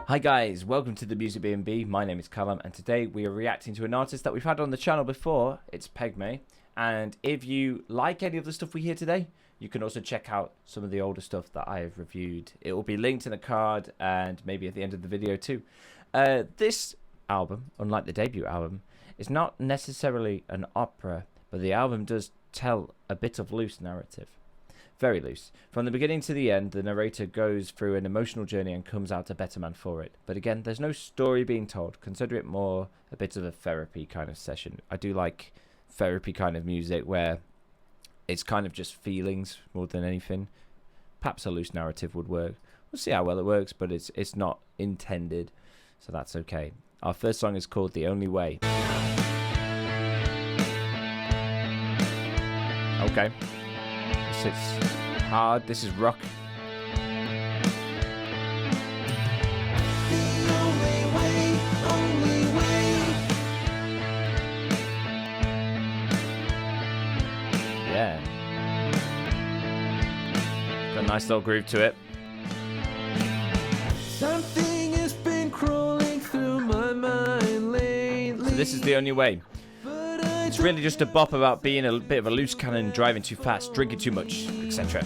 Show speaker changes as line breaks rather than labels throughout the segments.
Hi guys, welcome to the Music B&B. My name is Callum and today we are reacting to an artist that we've had on the channel before. It's Pegme, and if you like any of the stuff we hear today, you can also check out some of the older stuff that I have reviewed. It will be linked in a card and maybe at the end of the video too. This album, unlike the debut album, is not necessarily an opera, but the album does tell a bit of loose narrative. Very loose. From the beginning to the end, the narrator goes through an emotional journey and comes out a better man for it. But again, there's no story being told. Consider it more a bit of a therapy kind of session. I do like therapy kind of music where it's kind of just feelings more than anything. Perhaps a loose narrative would work. We'll see how well it works, but it's not intended, so that's okay. Our first song is called The Only Way. Okay. It's hard. This is rock. Yeah. Got a nice little groove to it.
Something has been crawling through my mind lately.
So this is The Only Way. It's really just a bop about being a bit of a loose cannon, driving too fast, drinking too much, etc.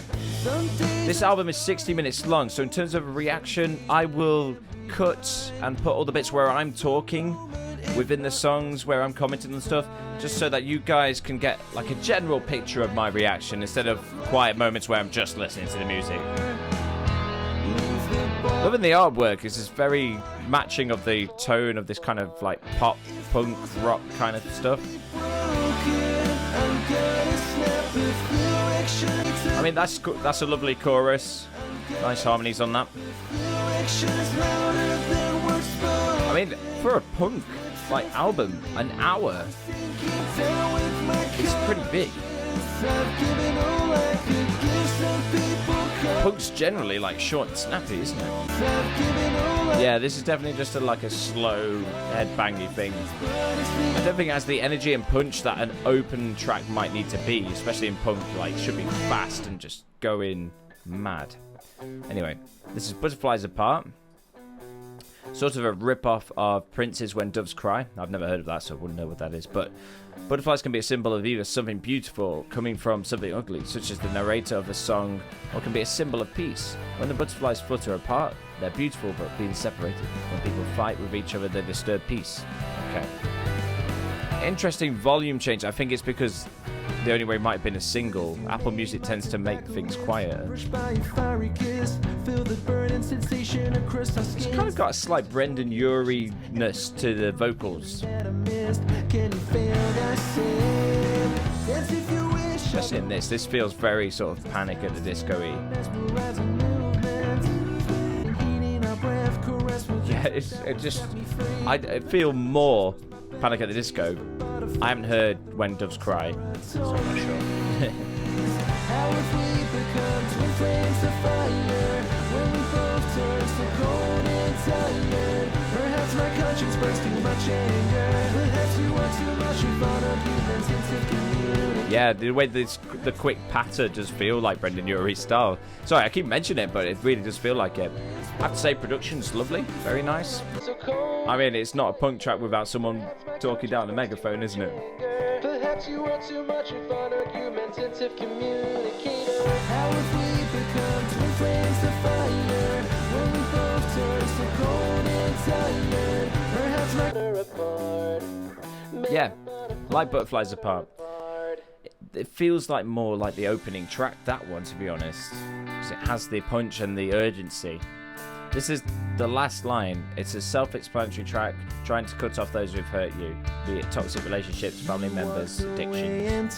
This album is 60 minutes long, so in terms of a reaction, I will cut and put all the bits where I'm talking within the songs, where I'm commenting on stuff, just so that you guys can get like a general picture of my reaction instead of quiet moments where I'm just listening to the music. Loving the artwork. Is this very matching of the tone of this kind of like pop, punk, rock kind of stuff. I mean, that's a lovely chorus. Nice harmonies on that. I mean, for a punk like album, an hour, it's pretty big. Punk's generally like short and snappy, isn't it? Yeah, this is definitely just like a slow headbangy thing. I don't think it has the energy and punch that an open track might need to be, especially in punk. Like, it should be fast and just going mad. Anyway, this is Butterflies Apart. Sort of a rip-off of Prince's When Doves Cry. I've never heard of that, so I wouldn't know what that is. But butterflies can be a symbol of either something beautiful coming from something ugly, such as the narrator of a song, or can be a symbol of peace. When the butterflies flutter apart, they're beautiful but being separated. When people fight with each other, they disturb peace. Okay. Interesting volume change. I think it's because The Only Way might have been a single. Apple Music tends to make things quieter. It's kind of got a slight Brendan Urie-ness to the vocals. Especially in this. This feels very sort of Panic at the Disco-y. Yeah, I feel more Panic at the Disco. I haven't heard When Doves Cry, so I'm not sure. Yeah, the way the quick patter does feel like Brendan Urie's style. Sorry, I keep mentioning it, but it really does feel like it. I have to say, production's lovely, very nice. I mean, it's not a punk track without someone talking down a megaphone, isn't it? Perhaps you are too much of an argumentative communicator. How have we become twin flames of fire when we both turn so cold and tired? Perhaps we're apart. Yeah, like Butterflies Apart. It feels like more like the opening track, that one, to be honest, because it has the punch and the urgency. This is the last line. It's a self-explanatory track trying to cut off those who've hurt you, be it toxic relationships, family members, addiction.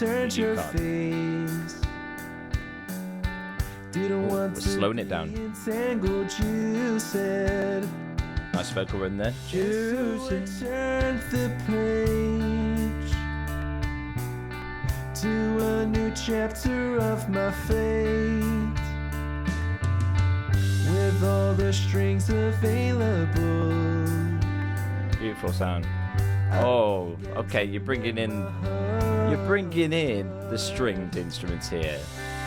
We're slowing it down. Nice vocal run there.
To a new chapter of my fate, with all the strings available.
Beautiful sound. Oh, okay, you're bringing in the stringed instruments here.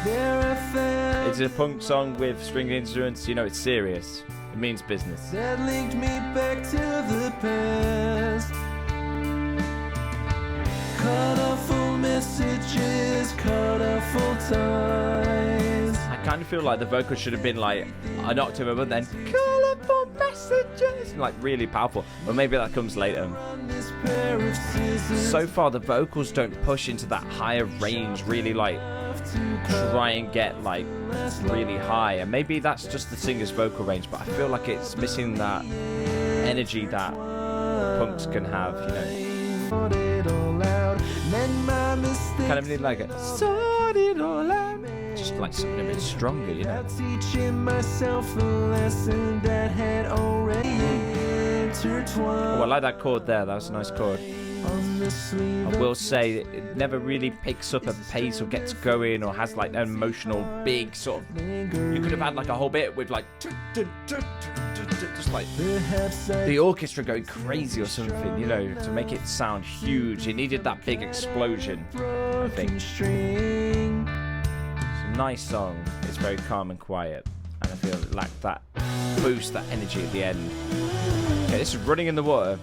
It's a punk song with stringed instruments. You know, it's serious. It means business.
that linked me back to the past. Colorful messages, colorful ties.
I kind of feel like the vocal should have been like an octave above, then colourful messages, like really powerful. Or maybe that comes later.
On this pair of scissors,
So far, the vocals don't push into that higher range, really like try and get like really high. And maybe that's just the singer's vocal range, but I feel like it's missing that energy that punks can have, you know.
Thought it all out, and my mistakes.
Kind of need like a sort it all out. Just like something a bit stronger, you know.
Teaching myself a lesson that had already intertwined.
Oh, I like that chord there. That was a nice chord.
On the sleeve
I will say it never really picks up a pace or gets going or has like an emotional big sort of. You could have had like a whole bit with like just like the orchestra going crazy or something, you know, to make it sound huge. It needed that big explosion, I think. It's a nice song. It's very calm and quiet, and I feel it lacked that boost, that energy at the end. Okay, this is Running in the Water.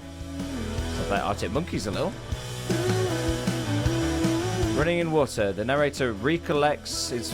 Sounds like Arctic Monkeys a little. Running in Water, the narrator recollects his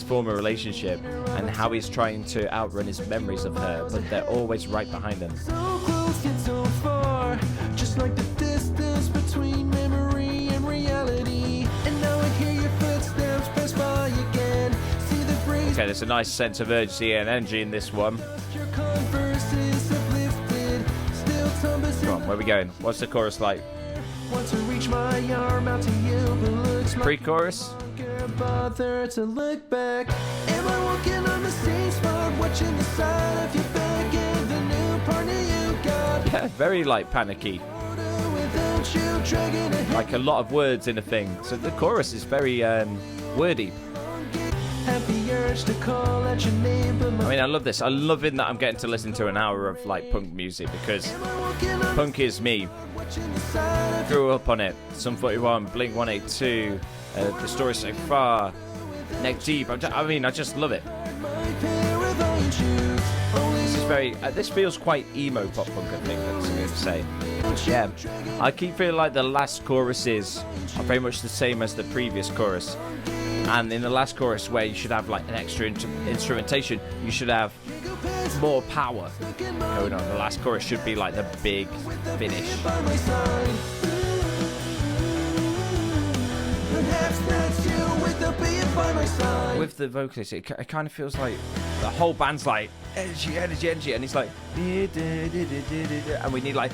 former relationship and how he's trying to outrun his memories of her, but they're always right behind him.
so close yet so far, just like the distance between memory and reality. And now I hear your footsteps pass by again. See the phrase.
Okay, there's a nice sense of urgency and energy in this one.
Your converse is uplifted, still tumbles.
Come on, where are we going? What's the chorus like?
Want to reach my arm out to you, but looks like
Pre-chorus?
I can't bother to look back. Am I walking on the same spot, watching the side of your back and the new partner you got?
Yeah, very like panicky.
Without you dragging ahead.
Like a lot of words in a thing. So the chorus is very wordy.
Have the urge to call out your name, but
I mean, I love this. I love it that I'm getting to listen to an hour of like punk music because punk is me. Grew up on it. Sum 41, Blink 182, The Story So Far, Neck Deep. I mean, I just love it. This is very. This feels quite emo pop punk, I think. That's what I'm going to say. Yeah, I keep feeling like the last choruses are very much the same as the previous chorus. And in the last chorus, where you should have like an extra instrumentation, you should have more power going on. The last chorus should be like the big finish. With the vocalist, it kind of feels like the whole band's like energy, energy, energy, and it's like, and we need like,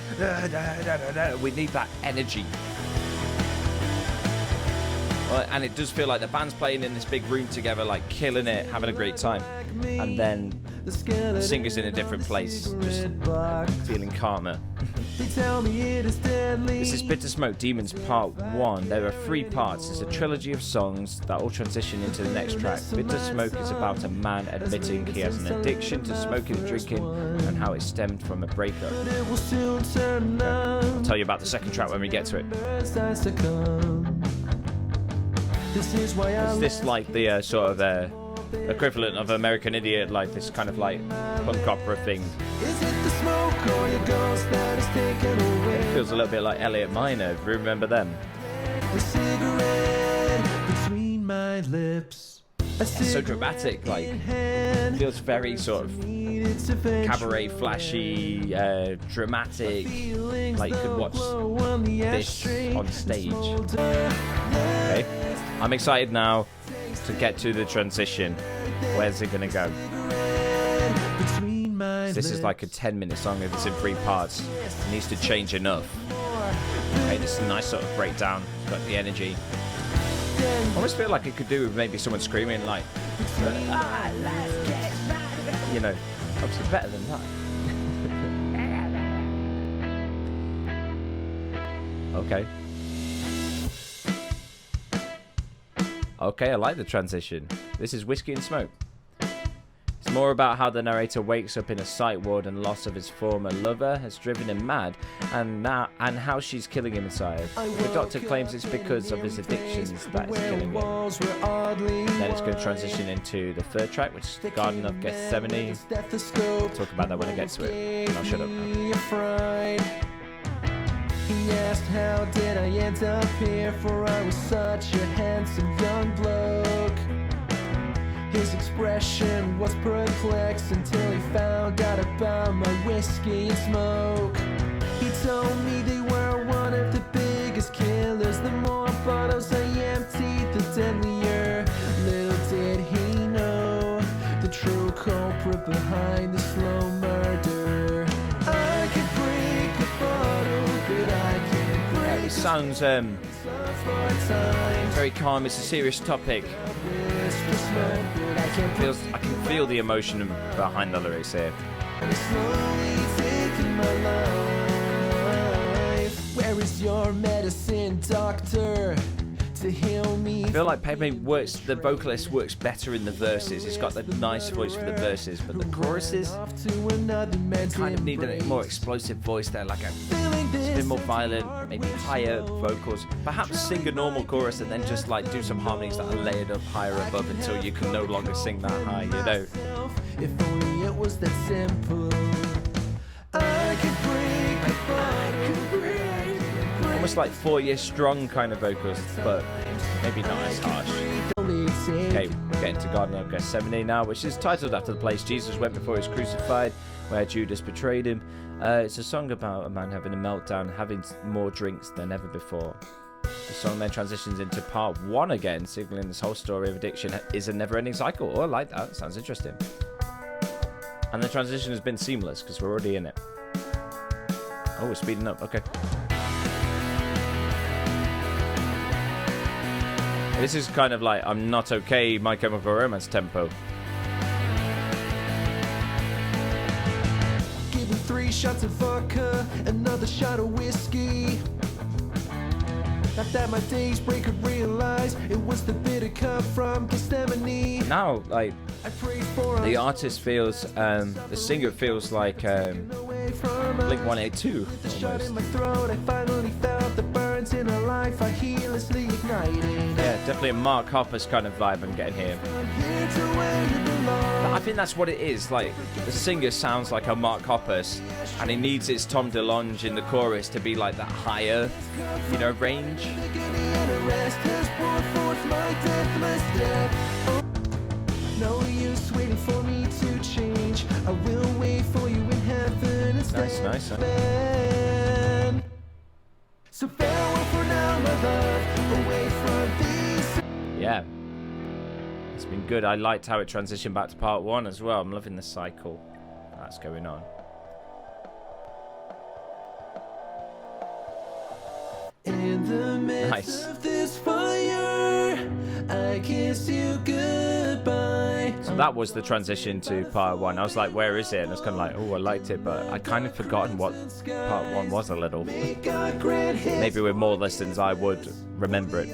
we need that energy. And it does feel like the band's playing in this big room together, like killing it, having a great time. And then the singer's in a different place, just feeling calmer. This is Bitter Smoke Demons Part 1. There are 3 parts. It's a trilogy of songs that all transition into the next track. Bitter Smoke is about a man admitting he has an addiction to smoking and drinking and how it stemmed from a breakup. I'll tell you about the second track when we get to it. Is this like the sort of equivalent of American Idiot, like this kind of like punk opera thing?
Is it the smoke or your ghost that is taken away?
It feels a little bit like Elliot Minor. Do you remember them?
The cigarette between my lips.
It's so dramatic, like it feels very sort of cabaret, flashy, dramatic. Like you could watch this on stage. Okay, I'm excited now to get to the transition. Where's it gonna go? This is like a 10-minute song if it's in 3 parts. It needs to change enough. Okay, this is a nice sort of breakdown. Got the energy. I almost feel like it could do with maybe someone screaming like, you know, obviously better than that. Okay. Okay, I like the transition. This is Whiskey and Smoke. It's more about how the narrator wakes up in a psych ward and loss of his former lover has driven him mad, and how she's killing him inside. The doctor claims it's because of his addictions that is killing him. Then it's going to transition into the third track, which is the Garden of Gethsemane. I'll talk about that when I get to it. And I'll shut up now.
He asked, how did I end up here? For I was such a handsome young bloke. His expression was perplexed until he found out about my whiskey and smoke. He told me they were one of the biggest killers. The more bottles I emptied, the deadlier. Little did he know the true culprit behind the slow murder. I could break a bottle, but I can't break.
This sounds very calm. It's a serious topic. I can feel the emotion behind the lyrics here.
Where is your medicine, doctor, to heal me?
I feel like Pegme works, the vocalist works better in the verses. He's got the nice voice for the verses, but the choruses kind of need a more explosive voice there, like a bit more violent, maybe higher vocals. Perhaps sing a normal chorus and then just like do some harmonies that are layered up higher above until you can no longer sing that high, you know.
If only it was that simple. I could break a bottle.
Almost like 4 Years Strong kind of vocals, but maybe not as harsh. Okay, we're getting to Garden of Gethsemane now, which is titled after the place Jesus went before he was crucified, where Judas betrayed him. It's a song about a man having a meltdown, having more drinks than ever before. The song then transitions into part 1 again, signaling this whole story of addiction is a never-ending cycle. Oh, I like that. Sounds interesting. And the transition has been seamless because we're already in it. Oh, we're speeding up. Okay. This is kind of like I'm Not Okay, My Chemical Romance tempo.
Give him 3 shots of vodka, another shot of whiskey. Not that my days break, could realize it was the bitter cup from Gethsemane.
Now, like,
I prayed for
the artist feels, the singer feels like Blink-182
the shot in
almost.
my throat, I finally felt the burns in a life I heedlessly ignited.
Yeah, definitely a Mark Hoppus kind of vibe I'm getting here.
I'm here to where you belong.
I think that's what it is. Like, the singer sounds like a Mark Hoppus, and he needs his Tom DeLonge in the chorus to be like that higher, you know, range.
No use waiting for me to change. I will wait for you in heaven instead.
Nice.
So farewell for now, my love, away from these.
Yeah. It's been good. I liked how it transitioned back to part 1 as well. I'm loving the cycle that's going on.
In the midst of this fire, I kiss you goodbye.
So that was the transition to part 1. I was like, where is it? And I was kind of like, oh, I liked it, but I kind of forgotten what part 1 was a little. Maybe with more listens I would remember it.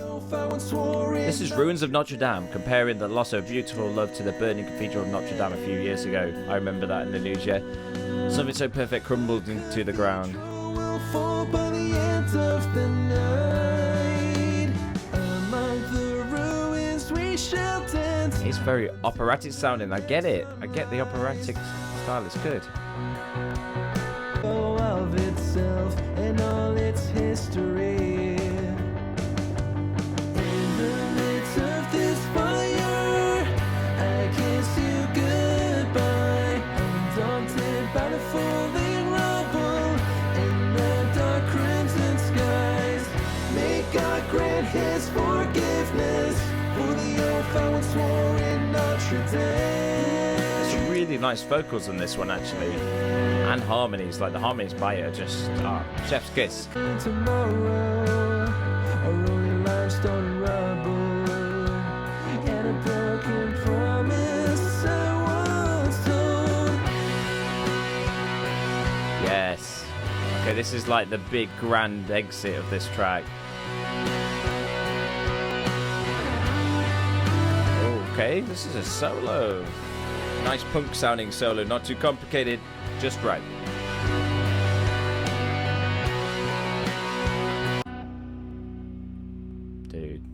This is Ruins of Notre Dame, comparing the loss of beautiful love to the burning cathedral of Notre Dame a few years ago. I remember that in the news, yeah. Something so perfect crumbled into the ground.
Fall by the end of the night. Among the ruins we shall dance.
It's very operatic sounding. I get it. I get the operatic style. It's good.
Of itself and all its history. In the midst of this fire, I kiss you goodbye. Undaunted by the falling rubble in the dark crimson skies. May God grant his forgiveness for the oath I once swore in Notre Dame.
Some really nice vocals on this one, actually. And harmonies. Like, the harmonies by it are just chef's kiss.
Tomorrow, a rolling limestone rubble, and a broken promise I once told.
Yes. Okay, this is like the big grand exit of this track. Okay, this is a solo. Nice punk sounding solo, not too complicated, just right. Dude,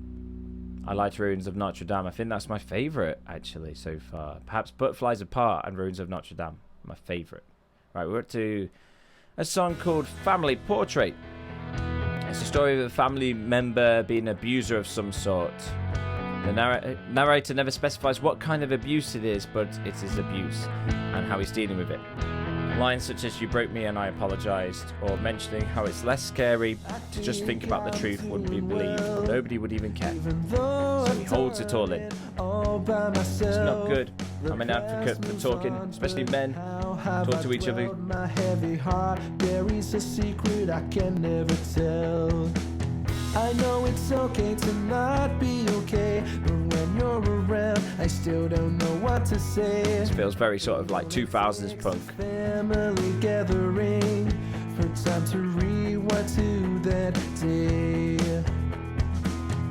I liked Ruins of Notre Dame. I think that's my favourite actually so far. Perhaps Butterflies Apart and Ruins of Notre Dame, my favourite. Right, we're up to a song called Family Portrait. It's a story of a family member being an abuser of some sort. The narrator never specifies what kind of abuse it is, but it is abuse, and how he's dealing with it. Lines such as "You broke me and I apologised," or mentioning how it's less scary to just think about the truth wouldn't be believed, nobody would even care. So he holds it all in. It's not good. I'm an advocate for talking, especially men, talk to each other.
My heavy heart buries a secret I can never tell. I know it's okay to not be okay, but when you're around, I still don't know what to say.
This feels very sort of like 2000s punk.
Family gathering for time to rewind to that day.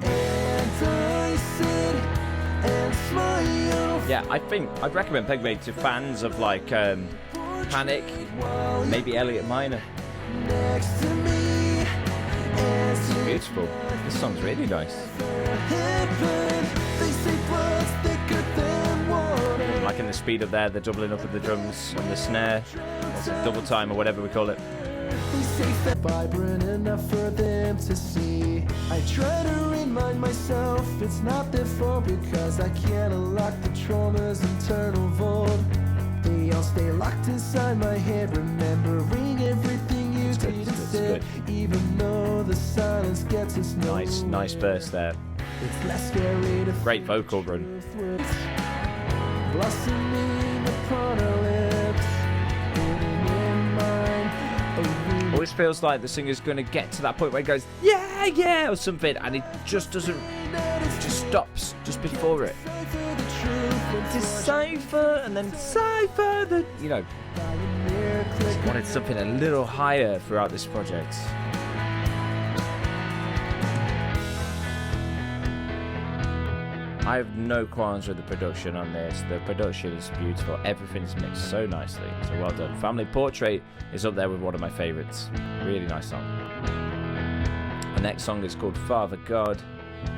And I sit and smile.
Yeah, I think I'd recommend Pegme to fans of like Panic, maybe Elliot Minor.
Next to me.
It's beautiful. This song's really nice. Like in the speed up there, the doubling up of the drums and the snare, also double time or whatever we call it.
Vibrant enough for them to see. I try to remind myself it's not their fault because I can't unlock the trauma's internal vault. They all stay locked inside my head, remembering everything you did and said, even though the silence gets us nowhere.
Nice verse there.
It's less scary to
great vocal run.
Blossoming upon our lips, hidden in mind.
Always feels like the singer's going to get to that point where he goes, yeah, yeah, or something, and it just doesn't, it just stops just before it. Decipher and then cipher the, you know, just wanted something a little higher throughout this project. I have no qualms with the production on this. The production is beautiful. Everything is mixed so nicely. So well done. Family Portrait is up there with one of my favourites. Really nice song. The next song is called Father God.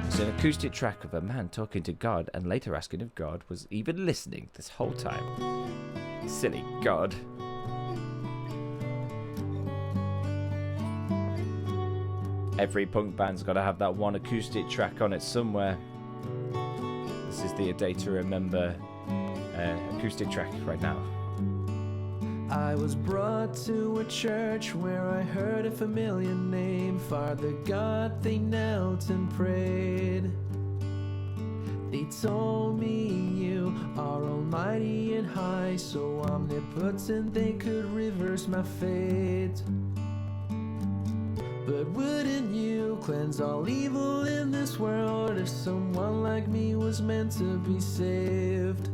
It's an acoustic track of a man talking to God and later asking if God was even listening this whole time. Silly God. Every punk band's got to have that one acoustic track on it somewhere. This is the A Day to Remember acoustic track right now.
I was brought to a church where I heard a familiar name. Father God, they knelt and prayed. They told me you are almighty and high, so omnipotent they could reverse my fate. But wouldn't you cleanse all evil in this world if someone like me was meant to be saved?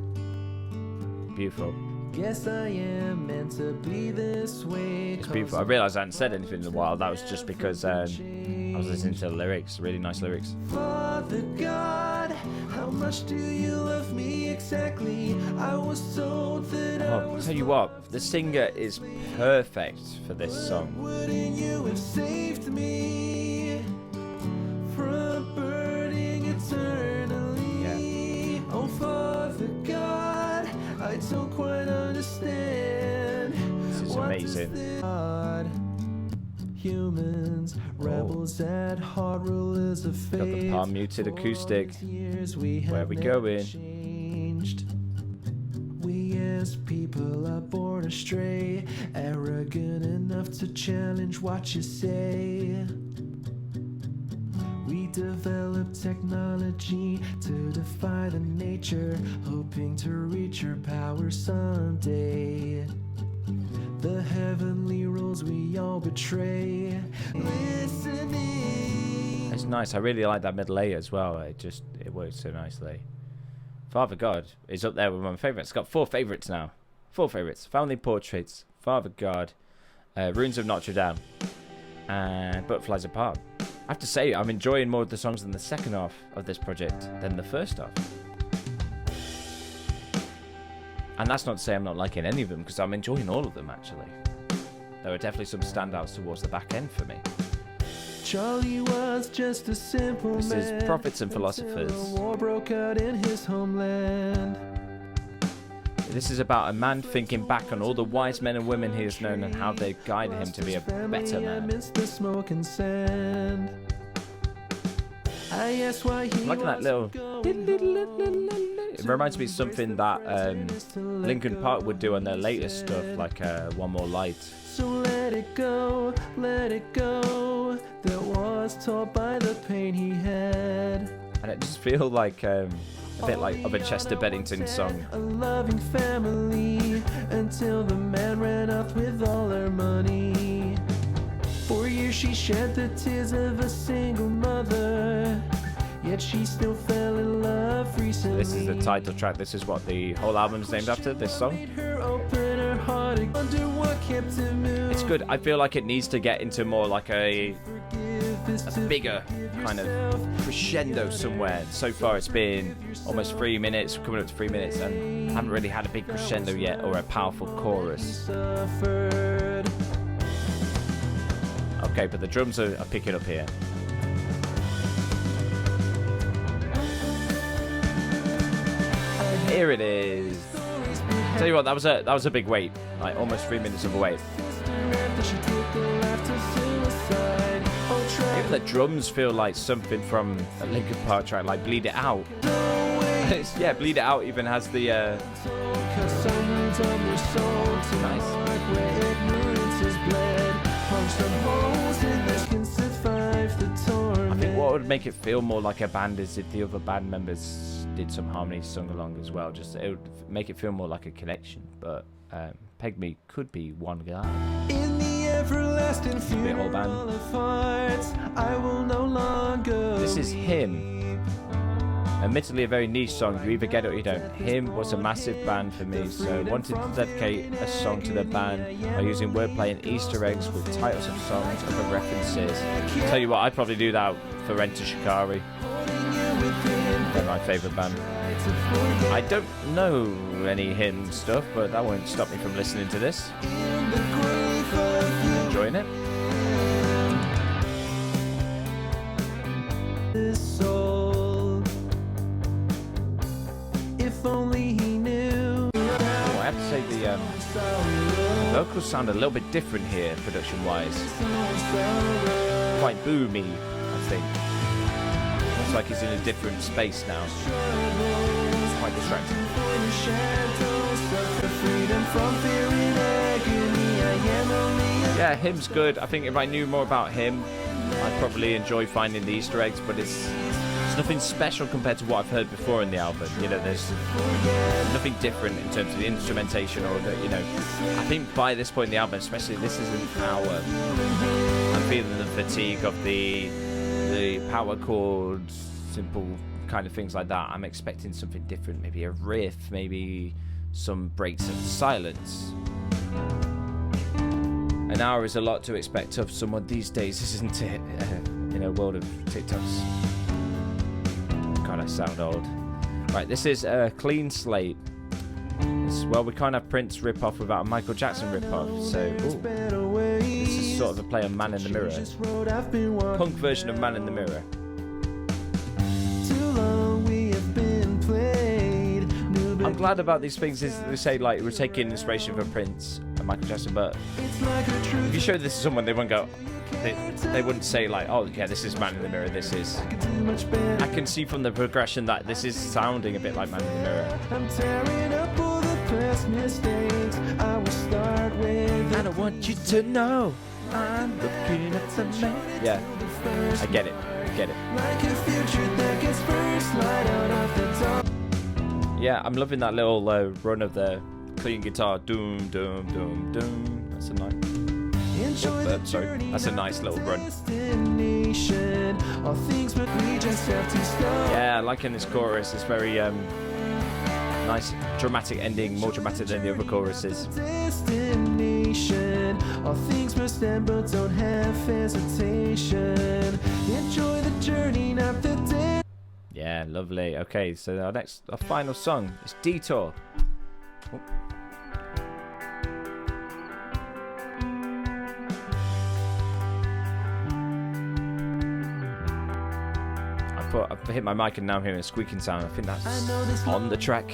Beautiful.
Guess I am meant to be this way.
It's beautiful. I realised I hadn't said anything in a while. That was just because I was listening to the lyrics. Really nice lyrics.
Father God, how much do you love me exactly? I was told that I was.
Tell you what, the singer is perfect for this song.
Wouldn't you have saved me from burning eternally?
Yeah.
Oh, Father God, I don't quite understand.
This is amazing.
Humans, rebels at heart, rulers of fate.
Got the palm muted acoustic. Where are we going?
Changed. We as people are born astray, arrogant enough to challenge what you say. We develop technology to defy the nature, hoping to reach your power someday. The heavenly rules we all betray. Listening.
It's nice. I really like that middle A as well. It works so nicely. Father God is up there with my favourites. It's got 4 favourites now. 4 favourites. Family Portraits, Father God, Ruins of Notre Dame, and Butterflies Apart. I have to say, I'm enjoying more of the songs in the second half of this project than the first half. And that's not to say I'm not liking any of them, because I'm enjoying all of them, actually. There are definitely some standouts towards the back end for me.
Charlie was just a simple
This is
man
Prophets and
until
Philosophers.
the war broke out in his homeland.
This is about a man thinking back on all the wise men and women he has known and how they guided him to be a better man.
Amidst the smoke and sand. I asked why he
Look at that little... It reminds me of something that Linkin Park would do on their latest stuff, like One More Light.
So let it go, that was taught by the pain he had.
And it just feels like a bit like of a Chester Bennington song.
A loving family until the man ran off with all her money. For years she shed the tears of a single mother, yet she still fell in love recently.
This is the title track. This is what the whole album is named after, this song. It's good. I feel like it needs to get into more like a bigger kind of crescendo somewhere. So far it's been almost 3 minutes, coming up to 3 minutes, and haven't really had a big crescendo yet or a powerful chorus. Okay, but the drums are picking up here. Here it is. Tell you what, that was a big wait, like almost 3 minutes of a wait. Even the drums feel like something from a Linkin Park track, like Bleed It Out. Yeah, Bleed It Out even has the nice. I think what would make it feel more like a band is if the other band members did some harmonies sung along as well. Just it would make it feel more like a connection. But Pegme could be one guy.
In the everlasting
whole band.
of hearts, I will no longer
This is Him. Admittedly a very niche song, you either get it or you don't. Him was a massive band for me, so I wanted to dedicate a song to the band by using wordplay and Easter eggs with titles of songs and other references. Tell you what, I'd probably do that for Enter Shikari. They're my favourite band. I don't know any Him stuff, but that won't stop me from listening to this. Enjoying it.
If only he knew.
Oh, I have to say the vocals sound a little bit different here, production-wise. Quite boomy, I think. Looks like he's in a different space now. It's quite distracting. Yeah, Him's good. I think if I knew more about Him, I'd probably enjoy finding the Easter eggs, but it's nothing special compared to what I've heard before in the album. You know, there's nothing different in terms of the instrumentation or the, you know. I think by this point in the album, especially this is an hour, I'm feeling the fatigue of the power chords, simple kind of things like that. I'm expecting something different, maybe a riff, maybe some breaks of silence. An hour is a lot to expect of someone these days, isn't it? In a world of TikToks. God, I sound old. Right, this is a clean slate. Well, we can't have Prince rip-off without a Michael Jackson rip-off, so ooh. This is sort of a play on Man in the Mirror. Punk version of Man in the Mirror. I'm glad about these things is they say like we're taking inspiration from Prince and Michael Jackson, but if you show this to someone, they won't go. They wouldn't say like, oh yeah, this is Man in the Mirror. This is. I can see from the progression that this is sounding a bit like Man in the Mirror.
I'm tearing up all the past mistakes. I will start with.
And I want you to know I'm looking at the man. Yeah, I get it. I get it.
Like a future that gets first light out of the top.
Yeah, I'm loving that little run of the clean guitar. Doom, doom, doom, doom. That's a nice. Sorry, that's a nice little run. Yeah, I like in this chorus. It's very nice, dramatic ending, more dramatic than the other choruses. All things must end, but don't have hesitation. Enjoy the journey, not the day. Yeah, lovely. Okay, so our final song is Detour. I've hit my mic and now I'm hearing a squeaking sound. I think that's on the track.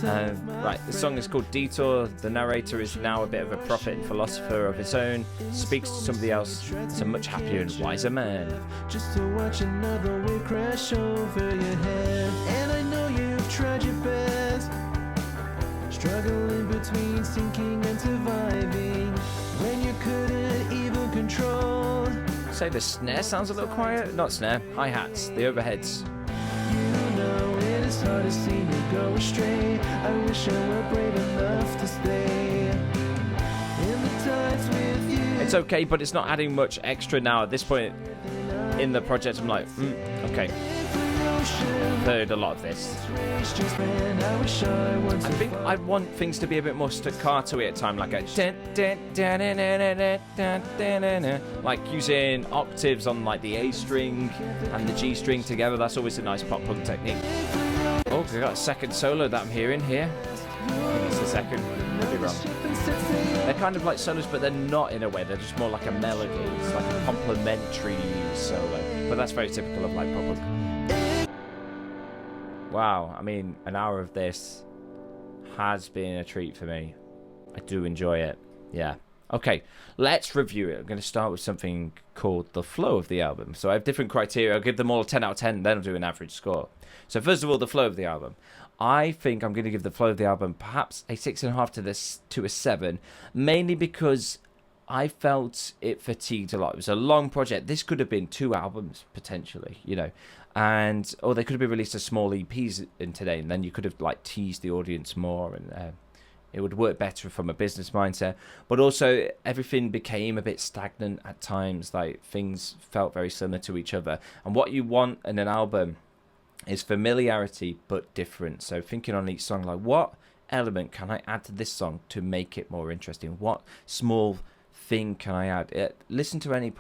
Right, the song is called Detour. The narrator is now a bit of a prophet and philosopher of his own. Speaks to somebody else. It's a much happier and wiser man.
Just to watch another wave crash over your head. And I know you've tried your best, struggling between sinking and surviving, when you couldn't even control.
Say the snare sounds a little quiet. Not snare, hi-hats, the overheads.
You know it is hard to see you go astray. I wish I were brave enough to stay in the times with you.
It's okay, but it's not adding much extra now. At this point in the project, I'm like, okay. Heard a lot of this. I think I want things to be a bit more staccato-y at time, like a like using octaves on like the A string and the G string together. That's always a nice pop punk technique. Oh, we got a second solo that I'm hearing here. I think it's the second. Could be wrong. They're kind of like solos, but they're not in a way. They're just more like a melody. It's like a complementary solo. But that's very typical of like pop punk. Wow, I mean, an hour of this has been a treat for me. I do enjoy it. Yeah. Okay, let's review it. I'm going to start with something called the flow of the album. So I have different criteria. I'll give them all a 10 out of 10, then I'll do an average score. So first of all, the flow of the album. I think I'm going to give the flow of the album perhaps a 6.5 to a 7, mainly because I felt it fatigued a lot. It was a long project. This could have been 2 albums, potentially, you know. Or they could have been released as small EPs in today, and then you could have like teased the audience more, and it would work better from a business mindset. But also, everything became a bit stagnant at times. Like things felt very similar to each other. And what you want in an album is familiarity but different. So thinking on each song, like what element can I add to this song to make it more interesting? What small thing can I add? Listen to any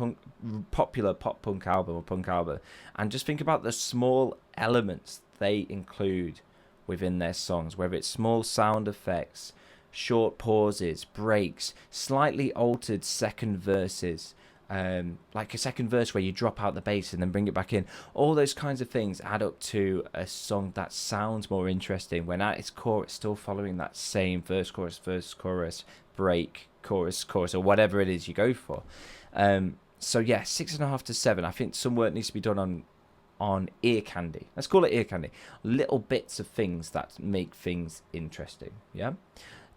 popular pop punk album or punk album and just think about the small elements they include within their songs, whether it's small sound effects, short pauses, breaks, slightly altered second verses, like a second verse where you drop out the bass and then bring it back in. All those kinds of things add up to a song that sounds more interesting when at its core it's still following that same verse, chorus, break, chorus, or whatever it is you go for. So yeah, 6.5 to 7. I think some work needs to be done on ear candy. Let's call it ear candy. Little bits of things that make things interesting. Yeah.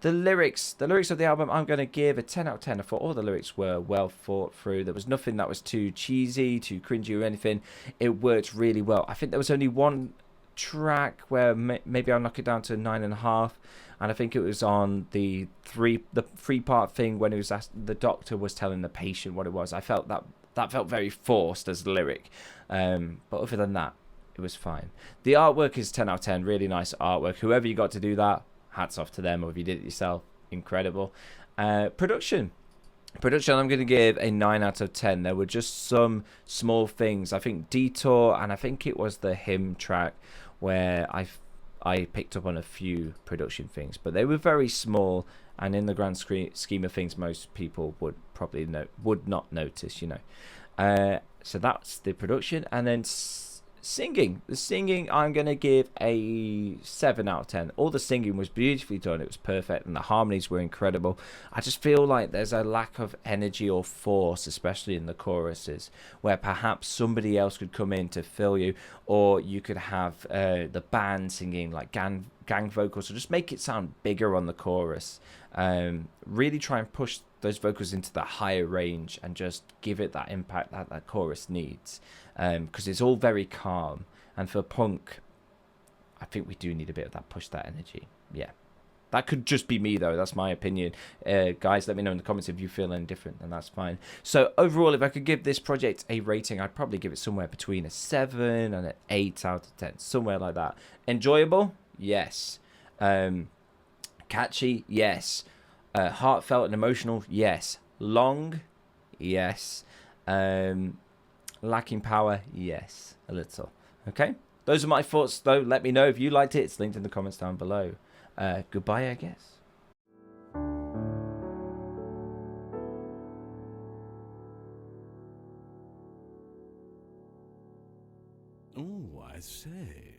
The lyrics of the album, I'm going to give a 10 out of 10. I thought all the lyrics were well thought through. There was nothing that was too cheesy, too cringy or anything. It worked really well. I think there was only one track where maybe I'll knock it down to 9.5. And I think it was on the three-part thing when it was the doctor was telling the patient what it was. I felt that felt very forced as the lyric. But other than that, it was fine. The artwork is 10 out of 10. Really nice artwork. Whoever you got to do that, hats off to them. Or if you did it yourself, incredible. Production, I'm going to give a 9 out of 10. There were just some small things. I think Detour, and I think it was the hymn track where I picked up on a few production things, but they were very small, and in the grand scheme of things, most people would probably would not notice, you know. So that's the production, and then singing. The singing, I'm gonna give a 7 out of 10. All the singing was beautifully done. It was perfect, and the harmonies were incredible. I just feel like there's a lack of energy or force, especially in the choruses, where perhaps somebody else could come in to fill you, or you could have the band singing like gang vocals, or just make it sound bigger on the chorus. Really try and push those vocals into the higher range and just give it that impact that chorus needs, because it's all very calm, and for punk I think we do need a bit of that push, that energy. Yeah, that could just be me though, that's my opinion. Guys, let me know in the comments if you feel any different, and that's fine. So overall, if I could give this project a rating, I'd probably give it somewhere between a 7 and an 8 out of 10, somewhere like that. Enjoyable, yes. Catchy, yes. Heartfelt and emotional, yes. Long, yes. Lacking power, yes, a little. Okay, those are my thoughts, though. Let me know if you liked it. It's linked in the comments down below. Goodbye, I guess.
Oh, I say.